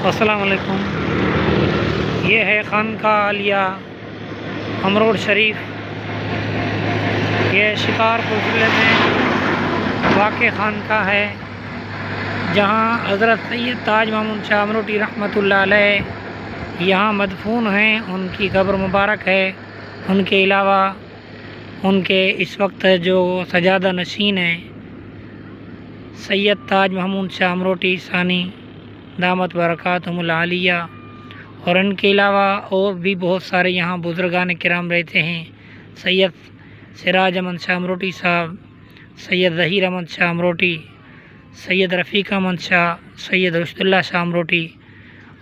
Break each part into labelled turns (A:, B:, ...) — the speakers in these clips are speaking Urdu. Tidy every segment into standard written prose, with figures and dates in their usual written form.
A: السلام علیکم۔ یہ ہے خانقاہ عالیہ امروڈ شریف، یہ شکارپور ضلع میں واقع خانقاہ ہے، جہاں حضرت سید تاج محمود شاہ امروٹی رحمۃ اللہ علیہ یہاں مدفون ہیں۔ ان کی قبر مبارک ہے۔ ان کے علاوہ ان کے اس وقت جو سجادہ نشین ہیں سید تاج محمود شاہ امروٹی ثانی دامت برکاتہم العالیہ، اور ان کے علاوہ اور بھی بہت سارے یہاں بزرگان کرام رہتے ہیں۔ سید سراج احمد شاہ امروٹی صاحب، سید ظہیر احمد شاہ امروٹی، سید رفیق احمد شاہ، سید رشد اللہ شاہ امروٹی،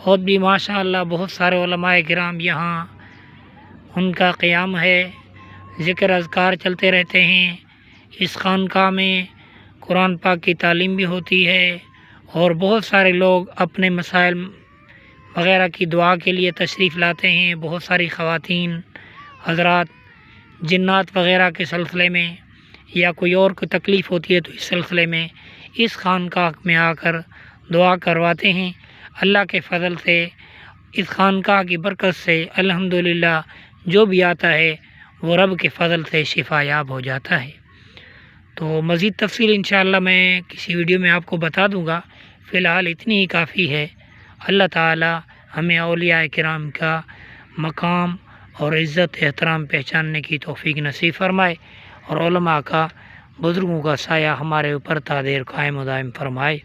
A: اور بھی ماشاء اللہ بہت سارے علماء کرام یہاں ان کا قیام ہے، ذکر اذکار چلتے رہتے ہیں۔ اس خانقاہ میں قرآن پاک کی تعلیم بھی ہوتی ہے، اور بہت سارے لوگ اپنے مسائل وغیرہ کی دعا کے لیے تشریف لاتے ہیں۔ بہت ساری خواتین حضرات جنات وغیرہ کے سلسلے میں یا کوئی اور کو تکلیف ہوتی ہے تو اس سلسلے میں اس خانقاہ میں آ کر دعا کرواتے ہیں۔ اللہ کے فضل سے اس خانقاہ کی برکت سے الحمدللہ جو بھی آتا ہے وہ رب کے فضل سے شفا یاب ہو جاتا ہے۔ تو مزید تفصیل انشاءاللہ میں کسی ویڈیو میں آپ کو بتا دوں گا، فی الحال اتنی ہی کافی ہے۔ اللہ تعالی ہمیں اولیاء کرام کا مقام اور عزت احترام پہچاننے کی توفیق نصیب فرمائے، اور علماء کا، بزرگوں کا سایہ ہمارے اوپر تا دیر قائم و دائم فرمائے۔